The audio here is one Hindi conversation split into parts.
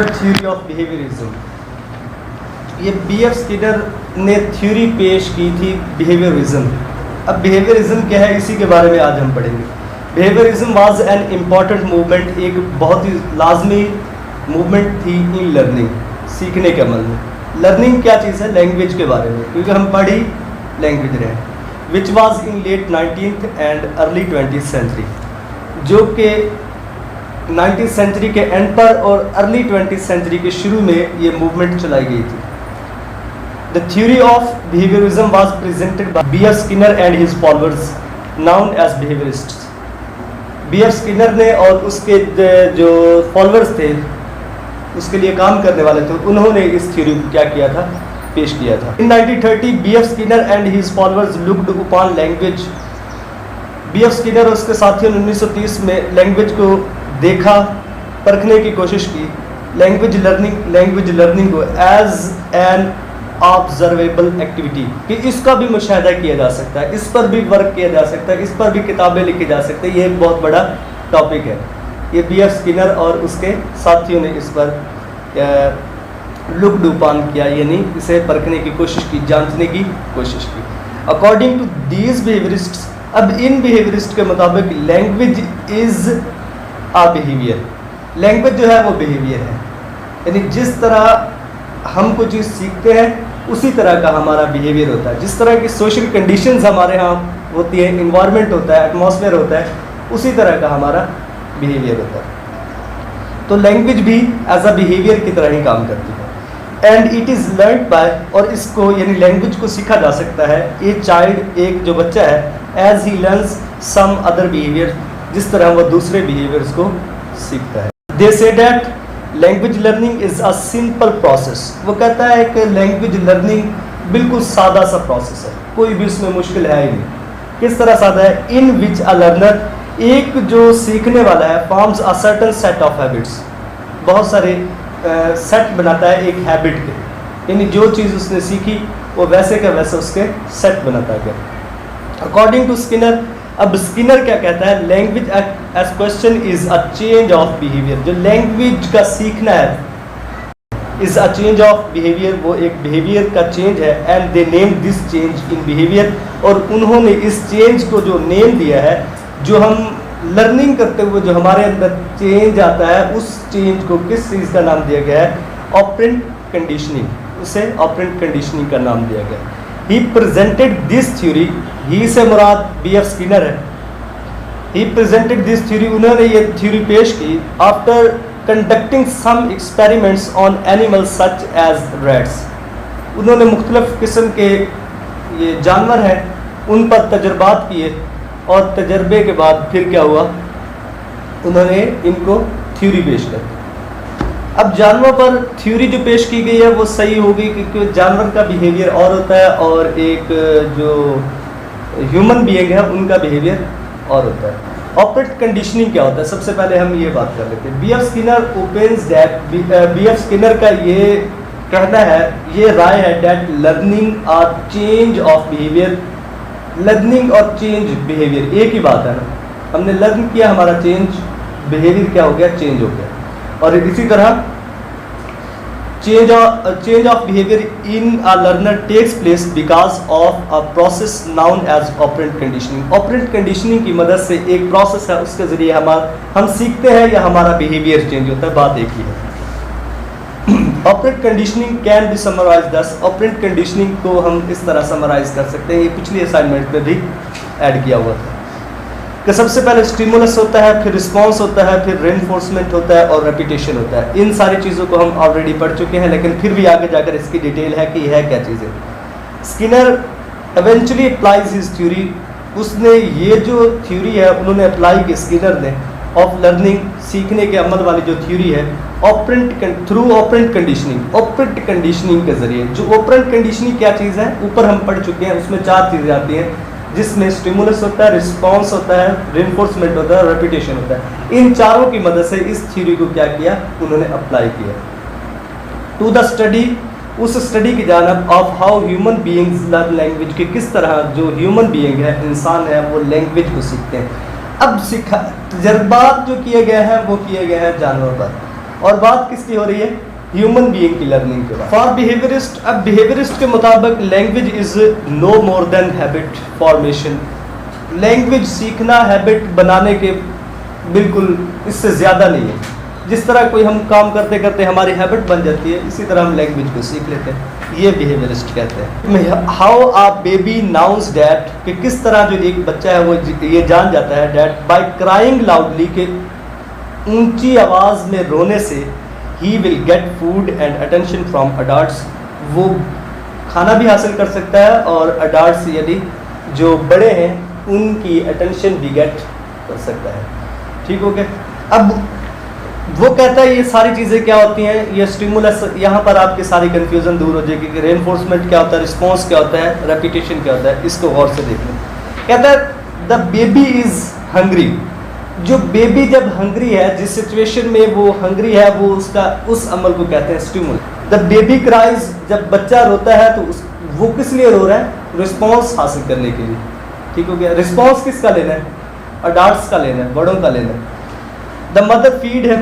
Theory of behaviourism. ये बी.एफ. स्किनर ने थ्योरी पेश की थी बिहेवियरिज्म। अब बिहेवियरिज्म क्या है, इसी के बारे में आज हम पढ़ेंगे। Behaviourism was an important movement, एक बहुत ही लाजमी मूवमेंट थी इन लर्निंग, सीखने के अमल में। लर्निंग क्या चीज़ है? लैंग्वेज के बारे में, क्योंकि हम पढ़ी लैंग्वेज रहे, which was in late 19th and early 20th century, जो कि 19th सेंचुरी के एंड पर और अर्ली 20th सेंचुरी के शुरू में ये मूवमेंट चलाई गई थी। The theory of behaviourism was presented by B F. Skinner and his followers known as behaviourists. B F. Skinner ने और उसके जो फॉलोअर्स थे, उसके लिए काम करने वाले थे, उन्होंने इस थ्योरी को क्या किया था, पेश किया था। इन 1930 BF. Skinner and his followers looked upon language. BF. Skinner और उसके साथियों ने 1930 में लैंग्वेज को देखा, परखने की कोशिश की, लैंग्वेज लर्निंग को एज एन ऑब्जर्वेबल एक्टिविटी, कि इसका भी मुशाहिदा किया जा सकता है, इस पर भी वर्क किया जा सकता है, इस पर भी किताबें लिखी जा सकती है। ये एक बहुत बड़ा टॉपिक है। ये बी.एफ. स्किनर और उसके साथियों ने इस पर लुक डूपान किया, यानी इसे परखने की कोशिश की, जांचने की कोशिश की। अकॉर्डिंग टू दीज बिहेवियरिस्ट्स, अब इन बिहेवियरिस्ट के मुताबिक language is a behaviour, language जो है वो बिहेवियर है, यानी जिस तरह हम कोई चीज़ सीखते हैं उसी तरह का हमारा बिहेवियर होता है। जिस तरह की सोशल कंडीशंस हमारे यहाँ होती है, इन्वायरमेंट होता है, एटमॉस्फेयर होता है, उसी तरह का हमारा बिहेवियर होता है। तो लैंग्वेज भी एज अ बिहेवियर की तरह ही काम करती है। And it is learned by, और इसको यानी लैंग्वेज को सीखा जा सकता है, ए चाइल्ड, एक जो बच्चा है, as he learns some other behaviour, जिस तरह वो दूसरे बिहेवियर्स को सीखता है। They say that language learning is a simple process. वो कहता है कि लैंग्वेज लर्निंग बिल्कुल सादा सा प्रोसेस है, कोई भी उसमें मुश्किल है ही नहीं। किस तरह सादा है? इन विच अ लर्नर, एक जो सीखने वाला है, forms a certain set of habits, बहुत सारे सेट बनाता है एक हैबिट के, यानी जो चीज़ उसने सीखी वो वैसे का वैसे उसके सेट बनाता है। अकॉर्डिंग टू स्किनर, अब स्किनर क्या कहता है? Language as question is a change of behaviour, जो लैंग्वेज का सीखना है is a change of behaviour, वो एक बिहेवियर का चेंज है। And they name this change in behaviour, और उन्होंने इस चेंज को जो नेम दिया है, जो हम लर्निंग करते हुए जो हमारे अंदर चेंज आता है, उस चेंज को किस चीज़ का नाम दिया गया है? ऑपरेंट कंडीशनिंग, उसे ऑपरेंट कंडीशनिंग का नाम दिया गया। ही प्रेजेंटेड दिस थ्योरी, ही से मुराद बी.एफ. स्किनर है। ही प्रेजेंटेड दिस थ्योरी, उन्होंने ये थ्योरी पेश की after conducting some experiments on animals such as rats. उन्होंने मुख्तलिफ किस्म के ये जानवर हैं उन पर तजर्बात किए, और तजर्बे के बाद फिर क्या हुआ, उन्होंने इनको थ्योरी पेश कर दी। अब जानवर पर थ्योरी जो पेश की गई है वो सही होगी, क्योंकि जानवर का बिहेवियर और होता है और एक जो ह्यूमन बीइंग है उनका बिहेवियर और होता है। ऑपरेंट कंडीशनिंग क्या होता है, सबसे पहले हम ये बात कर लेते हैं। BF. Skinner opens that, BF. Skinner का ये कहना है, ये राय है, that learning a change of behaviour, learning और चेंज बिहेवियर एक ही बात है ना। हमने लर्न किया, हमारा चेंज बिहेवियर क्या हो गया? चेंज हो गया। और इसी तरह change of behaviour in a learner takes place because of a process known as operant conditioning. Operant conditioning की मदद से एक प्रोसेस है, उसके ज़रिए हम सीखते हैं या हमारा बिहेवियर चेंज होता है, बात एक ही है। Operant conditioning can be summarize thus, operant conditioning को हम इस तरह समराइज कर सकते हैं, ये पिछली असाइनमेंट में भी ऐड किया हुआ था कि सबसे पहले स्टिमुलस होता है, फिर रिस्पॉन्स होता है, फिर रेनफोर्समेंट होता है और रेपिटेशन होता है। इन सारी चीज़ों को हम ऑलरेडी पढ़ चुके हैं, लेकिन फिर भी आगे जाकर इसकी डिटेल है कि यह क्या चीज़ है। Skinner eventually applies his theory, उसने ये जो थ्योरी है उन्होंने अप्लाई की, स्किनर ने, ऑफ लर्निंग, सीखने के अमल वाली जो थ्योरी है, through operand conditioning, operant conditioning के जरिए। जो ऑपरेंट कंडीशनिंग क्या चीज़ है ऊपर हम पढ़ चुके हैं, उसमें 4 चीज़ें आती हैं, जिसमें स्टिमुलस होता है, रिस्पॉन्स होता है, रेनफोर्समेंट होता है, रेपिटेशन होता है। इन चारों की मदद से इस थ्योरी को क्या किया, उन्होंने अप्लाई किया टू द स्टडी, उस स्टडी की जानब of how human beings learn language, कि किस तरह जो ह्यूमन बीइंग है, इंसान है, वो लैंग्वेज को सीखते हैं। अब तजर्बात जो किए गए हैं वो किए गए हैं जानवर पर, और बात किसकी हो रही है? ह्यूमन बीइंग की लर्निंग के बाद। फॉर बिहेवियरिस्ट, अब बिहेवियरिस्ट के मुताबिक language is no more than habit formation. Language सीखना हैबिट बनाने के बिल्कुल इससे ज़्यादा नहीं है। जिस तरह कोई हम काम करते करते हमारी हैबिट बन जाती है, इसी तरह हम लैंग्वेज को सीख लेते हैं। ये बिहेवियरिस्ट कहते हैं। How a baby knows that, कि किस तरह जो एक बच्चा है वो ये जान जाता है डैट बाय क्राइंग लाउडली, के ऊंची आवाज़ में रोने से he will get food and attention from adults, वो खाना भी हासिल कर सकता है और अडल्ट्स यानी जो बड़े हैं उनकी अटेंशन भी गेट कर सकता है। ठीक हो गया। अब वो कहता है ये सारी चीज़ें क्या होती हैं, ये स्टिमुलस, यहाँ पर आपकी सारी कन्फ्यूज़न दूर हो जाएगी कि रेनफोर्समेंट क्या होता है, रिस्पॉन्स क्या होता है, रेपिटेशन क्या होता है, इसको गौर से देख लें। कहता है द बेबी इज़ हंग्री, जो बेबी जब हंग्री है, जिस सिचुएशन में वो हंग्री है, वो उसका उस अमल को कहते हैं स्टिमुल। द बेबी क्राइज, जब बच्चा रोता है तो वो किस लिए रो रहा है? रिस्पॉन्स हासिल करने के लिए। ठीक हो गया। रिस्पॉन्स किसका लेना है? अडल्ट्स का लेना है, बड़ों का लेना है। द मदर फीड है,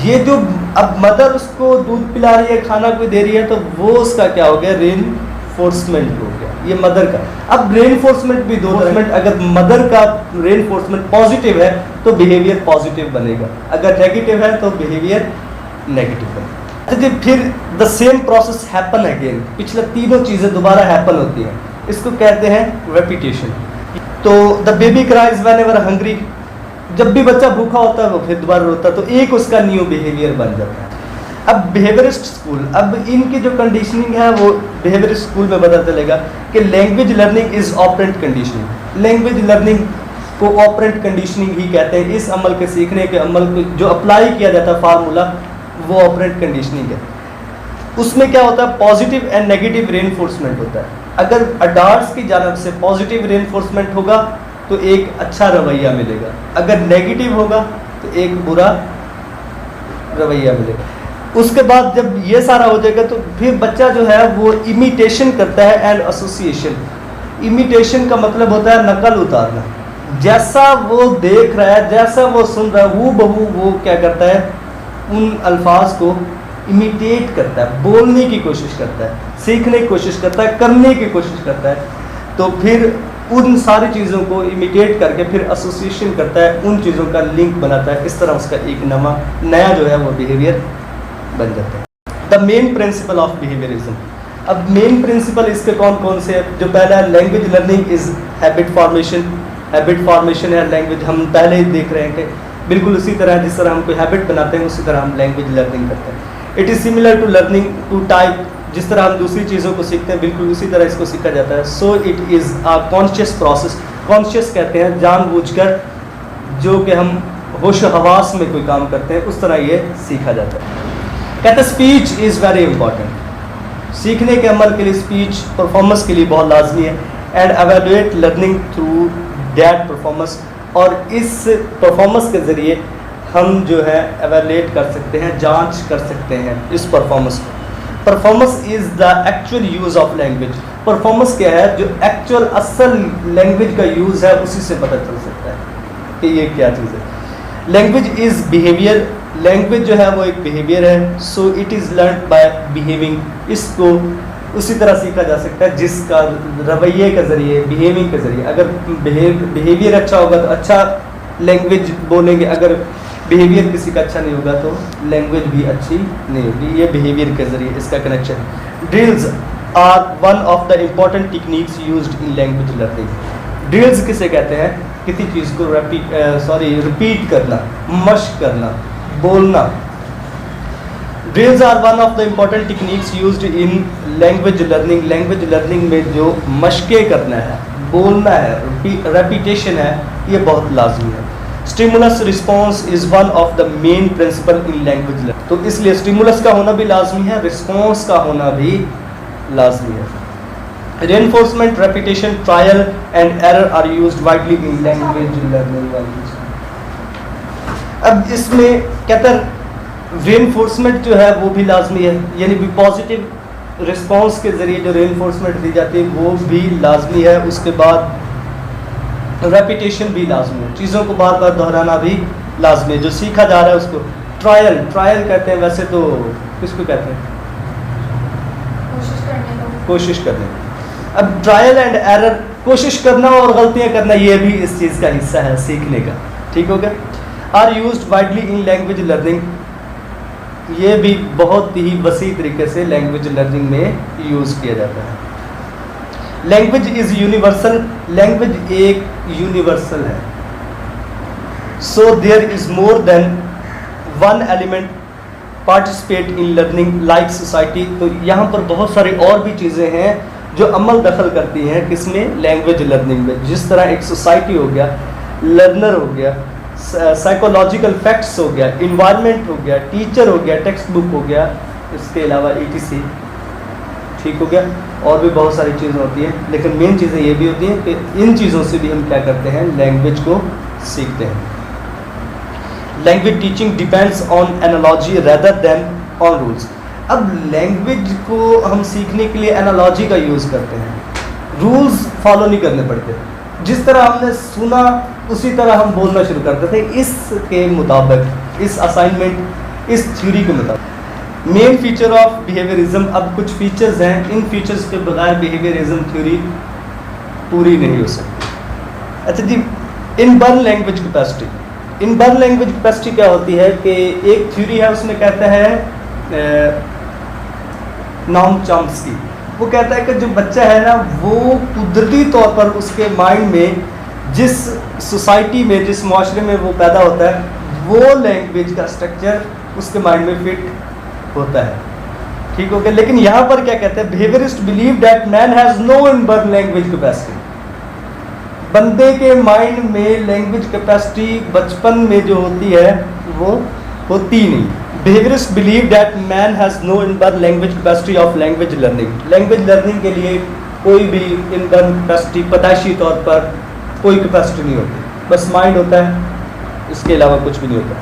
ये जो अब मदर उसको दूध पिला रही है, खाना कोई दे रही है, तो वो उसका क्या हो गया? रेनफोर्समेंट हो गया, ये मदर का। अब रेनफोर्समेंट भी दो तरह, अगर मदर का रेनफोर्समेंट पॉजिटिव है तो बिहेवियर पॉजिटिव बनेगा, अगर नेगेटिव है तो बिहेवियर नेगेटिव बनेगा। तो फिर the same process happen again, पिछले तीनों चीज़ें दोबारा हैपन होती हैं, इसको कहते हैं रेपिटेशन। तो the baby cries whenever hungry, जब भी बच्चा भूखा होता है वो फिर दोबारा रोता है, तो एक उसका न्यू बिहेवियर बन जाता है। अब बिहेवियरिस्ट स्कूल, अब इनकी जो कंडीशनिंग है वो बिहेवियरिस्ट स्कूल में पता चलेगा कि language learning is operant conditioning. Language learning को ऑपरेंट कंडीशनिंग ही कहते हैं। इस अमल के सीखने के अमल को जो अप्लाई किया जाता है फार्मूला, वो ऑपरेंट कंडीशनिंग है। उसमें क्या होता है? पॉजिटिव एंड नेगेटिव रेनफोर्समेंट होता है। अगर अडल्ट्स की जानब से पॉजिटिव रेनफोर्समेंट होगा तो एक अच्छा रवैया मिलेगा, अगर नेगेटिव होगा तो एक बुरा रवैया मिलेगा। उसके बाद जब ये सारा हो जाएगा तो फिर बच्चा जो है वो इमिटेशन करता है एंड एसोसिएशन। इमिटेशन का मतलब होता है नकल उतारना, जैसा वो देख रहा है, जैसा वो सुन रहा है, हूबहू वो क्या करता है? उन अल्फाज को इमिटेट करता है, बोलने की कोशिश करता है, सीखने की कोशिश करता है, करने की कोशिश करता है। तो फिर उन सारी चीज़ों को इमिटेट करके फिर एसोसिएशन करता है, उन चीज़ों का लिंक बनाता है, इस तरह उसका एक नया जो है वो बिहेवियर बन जाता है। The main principle of behaviourism, अब मेन प्रिंसिपल इसके कौन कौन से है? जो पहला है language learning is habit formation. Habit formation है लैंग्वेज, हम पहले ही देख रहे हैं कि बिल्कुल उसी तरह जिस तरह हम कोई हैबिट बनाते हैं उसी तरह हम लैंग्वेज लर्निंग करते हैं। It is similar to learning to type, जिस तरह हम दूसरी चीज़ों को सीखते हैं बिल्कुल उसी तरह इसको सीखा जाता है। So it is a conscious process. Conscious कहते हैं जानबूझकर, जो कि हम होश हवास में कोई काम करते हैं, उस तरह ये सीखा जाता है। कहते हैं स्पीच इज़ वेरी इंपॉर्टेंट। सीखने के अमल के लिए स्पीच परफॉर्मेंस के लिए बहुत लाजमी है। And evaluate learning through that performance, और इस परफॉर्मेंस के ज़रिए हम जो है एवेल्युएट कर सकते हैं, जांच कर सकते हैं इस परफॉर्मेंस को। Performance is the actual use of language. Performance क्या है? जो एक्चुअल असल लैंग्वेज का यूज़ है उसी से पता चल सकता है कि ये क्या चीज़ है। लैंग्वेज इज़ बिहेवियर, लैंग्वेज जो है वो एक बिहेवियर है। So it is learn by behaving, इसको उसी तरह सीखा जा सकता है जिसका रवैये के ज़रिए, बिहेविंग के ज़रिए। अगर बिहेवियर अच्छा होगा तो अच्छा लैंग्वेज बोलेंगे, अगर बिहेवियर किसी का अच्छा नहीं होगा तो लैंग्वेज भी अच्छी नहीं होगी। ये बिहेवियर के ज़रिए इसका connection. Drills are one of the important techniques used in language learning. Drills किसे कहते हैं? किसी चीज़ को रिपीट करना, मश्क करना, बोलना। Drills are one of the important techniques used in language learning. Language learning में जो मशक़ें करना है, बोलना है, रेपिटेशन है, ये बहुत लाजमी है। Stimulus response is one of the main principle in language learning. तो इसलिए स्टिमुलस का होना भी लाजमी है, रिस्पॉन्स का होना भी लाजमी है। Reinforcement, repetition, trial and error are used widely in language learning. अब इसमें कहता है रेनफोर्समेंट जो है वो भी लाजमी है, यानी भी पॉजिटिव रिस्पॉन्स के ज़रिए जो रेनफोर्समेंट दी जाती है वो भी लाजमी है। उसके बाद रेपिटेशन भी लाजमी है, चीज़ों को बार बार दोहराना भी लाजमी है। जो सीखा जा रहा है उसको ट्रायल कहते हैं, वैसे तो किसको कहते हैं? कोशिश करने। अब ट्रायल एंड एरर, कोशिश करना और गलतियां करना, ये भी इस चीज़ का हिस्सा है सीखने का। ठीक हो गया। Are used widely in language learning, ये भी बहुत ही वसी तरीके से लैंग्वेज लर्निंग में यूज़ किया जाता है। लैंग्वेज इज़ यूनिवर्सल, लैंग्वेज एक यूनिवर्सल है। So there is more than one element participate in learning like society. तो यहाँ पर बहुत सारी और भी चीज़ें हैं जो अमल दखल करती हैं किसमें? लैंग्वेज लर्निंग में। जिस तरह एक सोसाइटी हो गया, लर्नर हो गया, साइकोलॉजिकल फैक्ट्स हो गया, इन्वायरमेंट हो गया, टीचर हो गया, टेक्स्ट बुक हो गया, इसके अलावा ETC। ठीक हो गया। और भी बहुत सारी चीज़ें होती हैं, लेकिन मेन चीज़ें ये भी होती हैं कि इन चीज़ों से भी हम क्या करते हैं? लैंग्वेज को सीखते हैं। Language teaching depends on analogy rather than on rules. अब लैंग्वेज को हम सीखने के लिए एनालॉजी का यूज़ करते हैं, रूल्स फॉलो नहीं करने पड़ते। जिस तरह हमने सुना उसी तरह हम बोलना शुरू करते थे, इसके मुताबिक, इस असाइनमेंट, इस थ्योरी के मुताबिक। मेन फीचर ऑफ बिहेवियरिज्म, अब कुछ फीचर्स हैं, इन फीचर्स के बगैर बिहेवियरिज्म थ्योरी पूरी नहीं हो सकती। अच्छा जी, inborn language capacity. Inborn language capacity क्या होती है कि एक थ्योरी है, उसमें कहता है नॉम चॉम्स्की, वो कहता है कि जो बच्चा है ना, वो कुदरती तौर पर उसके माइंड में, जिस सोसाइटी में, जिस माशरे में वो पैदा होता है, वो लैंग्वेज का स्ट्रक्चर उसके माइंड में फिट होता है। ठीक हो गया। लेकिन यहाँ पर क्या कहते हैं? Behaviourist believe that man has no inborn language capacity. बंदे के माइंड में लैंग्वेज कैपेसिटी बचपन में जो होती है वो होती नहीं। Behaviourist believe that man has no inborn language capacity of language learning. Language learning के लिए कोई भी इनबर्न कैपेसिटी, पैदाइशी तौर पर कोई कैपेसिटी नहीं होती, बस माइंड होता है, इसके अलावा कुछ भी नहीं होता।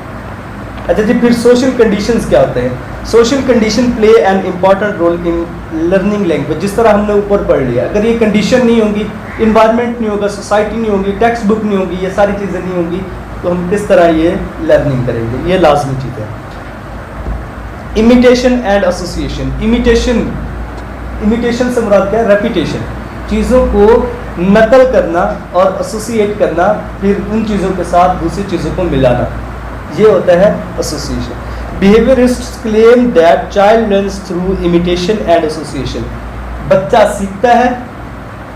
अच्छा जी, फिर सोशल कंडीशंस क्या होते हैं? Social condition play an important role in learning language. जिस तरह हमने ऊपर पढ़ लिया, अगर ये कंडीशन नहीं होगी, इन्वायरमेंट नहीं होगा, सोसाइटी नहीं होगी, टेक्स्ट बुक नहीं होगी, ये सारी चीज़ें नहीं होंगी, तो हम किस तरह ये लर्निंग करेंगे? ये लाजमी चीज़ है। Imitation and association. इमिटेशन से मुराद क्या है? रेपिटेशन। चीज़ों को नकल करना और एसोसिएट करना, फिर उन चीज़ों के साथ दूसरी चीज़ों को मिलाना, ये होता है association. Behaviourists claim that child learns through imitation and association. बच्चा सीखता है,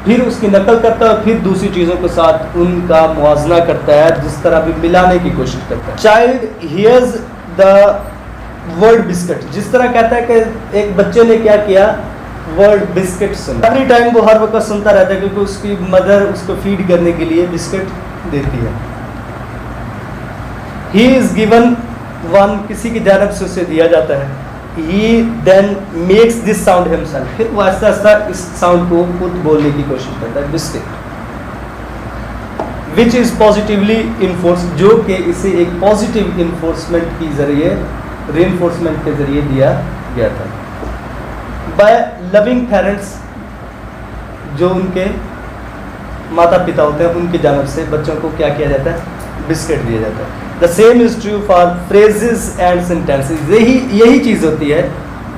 फिर उसकी नकल करता है, फिर दूसरी चीज़ों के साथ उनका मुआवजा करता है, जिस तरह भी मिलाने की कोशिश करता है। Child hears the word biscuit. जिस तरह कहता है कि एक बच्चे ने क्या किया? वर्ड बिस्किट सुना। एवरी टाइम वो हर वक्त सुनता रहता है, क्योंकि उसकी मदर उसको फीड करने के लिए बिस्किट देती है। ही इज गिवन वन, किसी की जानब से उसे दिया जाता है। He then makes this sound himself, फिर वो आहिस्ता आहिस्ता इस साउंड को खुद बोलने की कोशिश करता है, biscuit. Which is positively enforce, जो कि इसे एक पॉजिटिव इन्फोर्समेंट के जरिए, रीइंफोर्समेंट के जरिए दिया गया था। बाय लविंग पेरेंट्स, जो उनके माता पिता होते हैं, उनकी जानब से बच्चों को क्या किया जाता है? बिस्किट दिया जाता है। The same is true for phrases and sentences. यही चीज़ होती है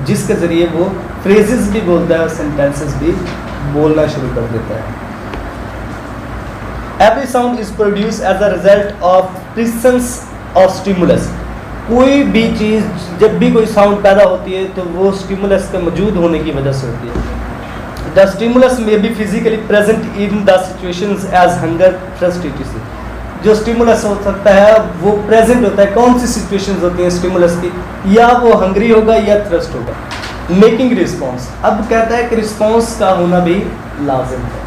जिसके ज़रिए वो फ्रेजेस भी बोलता है और सेंटेंसेस भी बोलना शुरू कर देता है। Every sound is produce as a result of presence of stimulus. कोई भी चीज़, जब भी कोई साउंड पैदा होती है तो वो स्टिमुलस के मौजूद होने की वजह से होती है। The stimulus may be physically present in the situations as hunger, thrust, etc. जो स्टिमुलस हो सकता है वो प्रेजेंट होता है। कौन सी सिचुएशंस होती हैं स्टिमुलस की? या वो हंग्री होगा या थ्रस्ट होगा। मेकिंग रिस्पॉन्स, अब कहता है कि रिस्पॉन्स का होना भी लाजिम है।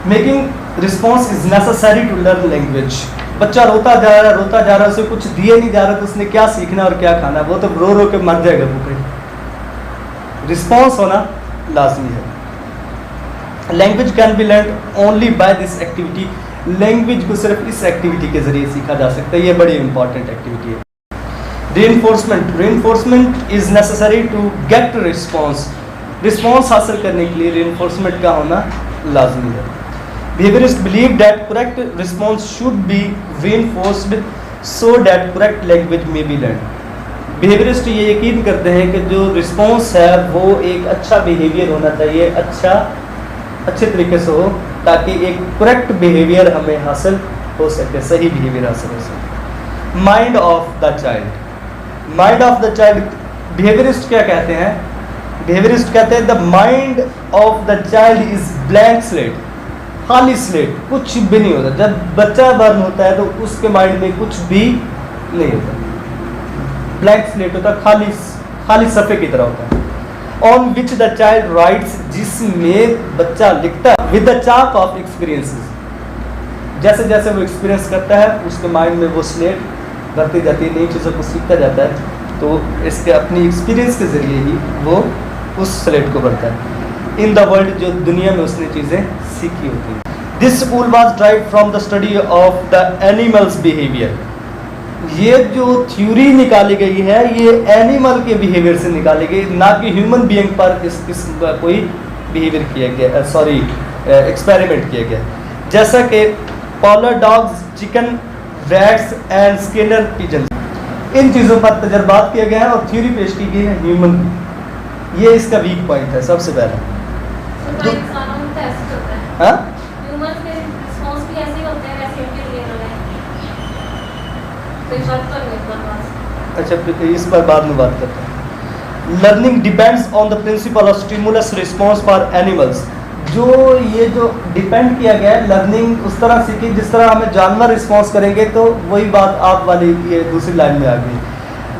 Making response is necessary to learn language. बच्चा रोता जा रहा है, उसे कुछ दिए नहीं जा रहा, तो उसने क्या सीखना और क्या खाना? वो तो रो रो के मर जाएगा भूखे। रिस्पॉन्स होना लाजमी है। Language can be learn only by this activity. Language को सिर्फ इस एक्टिविटी के जरिए सीखा जा सकता है, ये बड़ी इंपॉर्टेंट एक्टिविटी है। Reinforcement is necessary to get response. Response हासिल करने के लिए रीइंफोर्समेंट का होना लाजमी है। Behaviourist believe that correct response should be reinforced so that correct language may be learn. Behaviourist ये यकीन करते हैं कि जो रिस्पॉन्स है वो एक अच्छा बिहेवियर होना चाहिए, अच्छे तरीके से हो, ताकि एक करेक्ट बिहेवियर हमें हासिल हो सके, सही बिहेवियर हासिल हो सके। Mind of the child, mind of the child behaviourist क्या कहते हैं? बिहेवियरिस्ट कहते हैं the mind of the child is blank slate, खाली स्लेट, कुछ भी नहीं होता। जब बच्चा बर्न होता है तो उसके माइंड में कुछ भी नहीं होता, ब्लैंक स्लेट होता, खाली सफ़े की तरह होता है। On which the child writes, जिसमें बच्चा लिखता है with the chalk of experiences, जैसे जैसे वो एक्सपीरियंस करता है उसके माइंड में वो स्लेट भरती जाती है, नई चीज़ों को सीखता जाता है, तो इसके अपनी एक्सपीरियंस के ज़रिए ही वो उस स्लेट को भरता है इन द वर्ल्ड, जो दुनिया में उसने चीज़ें सीखी होती हैं। This school was drive from the study of the animals behaviour, ये जो थ्योरी निकाली गई है ये एनिमल के बिहेवियर से निकाली गई, ना कि ह्यूमन बीइंग पर इस किस्म का कोई बिहेवियर किया गया, एक्सपेरिमेंट किया गया। जैसा कि Pavlov dogs, chicken, rats and Skinner pigeon, इन चीज़ों पर तजर्बात किया गया है और थ्योरी पेश की गई है ह्यूमन की। ये इसका वीक पॉइंट है सबसे पहला। अच्छा, इस पर बाद में बात करते हैं। Learning depends on the principle of stimulus response for animals, जो डिपेंड किया गया है लर्निंग उस तरह सीखी जिस तरह हमें जानवर रिस्पॉन्स करेंगे, तो वही बात आप वाली ये दूसरी लाइन में आ गई।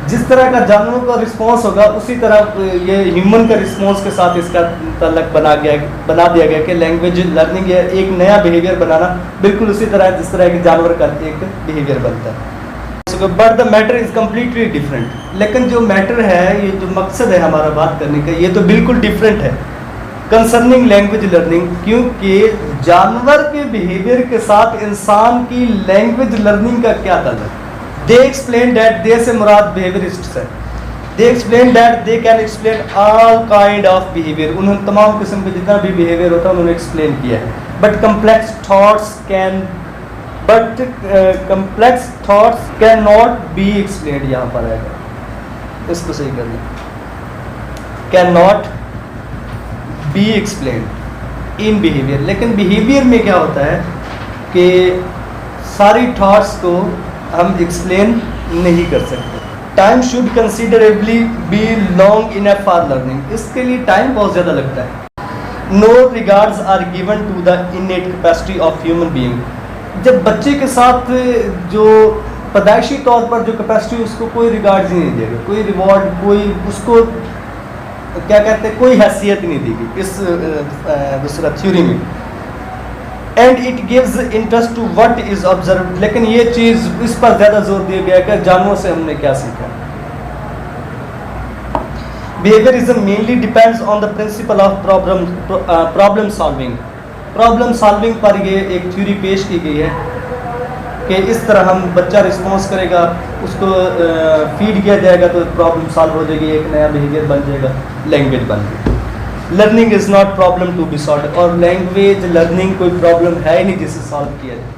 जिस तरह का जानवरों का रिस्पॉन्स होगा उसी तरह ये ह्यूमन का रिस्पॉन्स के साथ इसका तल्लक बना दिया गया कि लैंग्वेज लर्निंग है एक नया बिहेवियर बनाना, बिल्कुल उसी तरह जिस तरह कि जानवर का एक बिहेवियर बनता है। But the matter is completely different, लेकिन जो मैटर है, ये जो मकसद है हमारा बात करने का, ये तो बिल्कुल डिफरेंट है कंसर्निंग लैंग्वेज लर्निंग, क्योंकि जानवर के बिहेवियर के साथ इंसान की लैंग्वेज लर्निंग का क्या ताल्लुक। दे एक्सप्लेन दैट, दे से मुराद बिहेवियरिस्ट्स है, they explain that they can explain all kind of behaviour, उन्होंने तमाम किस्म के जितना भी बिहेवियर होता है उन्होंने एक्सप्लेन किया है। But complex thoughts can not be explain, यहाँ पर आएगा, इसको सही कर लें, can not be explain in behaviour. लेकिन बिहेवियर में क्या होता है कि सारी थॉट्स को हम एक्सप्लेन नहीं कर सकते। Time should considerably be long enough for learning, इसके लिए टाइम बहुत ज़्यादा लगता है। No regards are given to the innate capacity of human being, जब बच्चे के साथ जो पैदाइशी तौर पर जो कैपेसिटी उसको कोई रिगार्ड ही नहीं देगा, कोई रिवॉर्ड, कोई उसको क्या कहते हैं, कोई हैसियत नहीं देगी इस दूसरा थ्योरी में। And it gives interest to what is observe, लेकिन ये चीज़ इस पर ज़्यादा जोर दिया गया कि जानवरों से हमने क्या सीखा। Behaviourism mainly depends on the principle of problem solving, problem solving पर ये एक थ्योरी पेश की गई है कि इस तरह हम बच्चा रिस्पॉन्स करेगा, उसको फीड किया जाएगा तो प्रॉब्लम सॉल्व हो जाएगी, एक नया बिहेवियर बन जाएगा, लैंग्वेज बन जाएगी। Learning is not problem to be solve, और लैंग्वेज लर्निंग कोई प्रॉब्लम है ही नहीं जिसे सॉल्व किया जाए।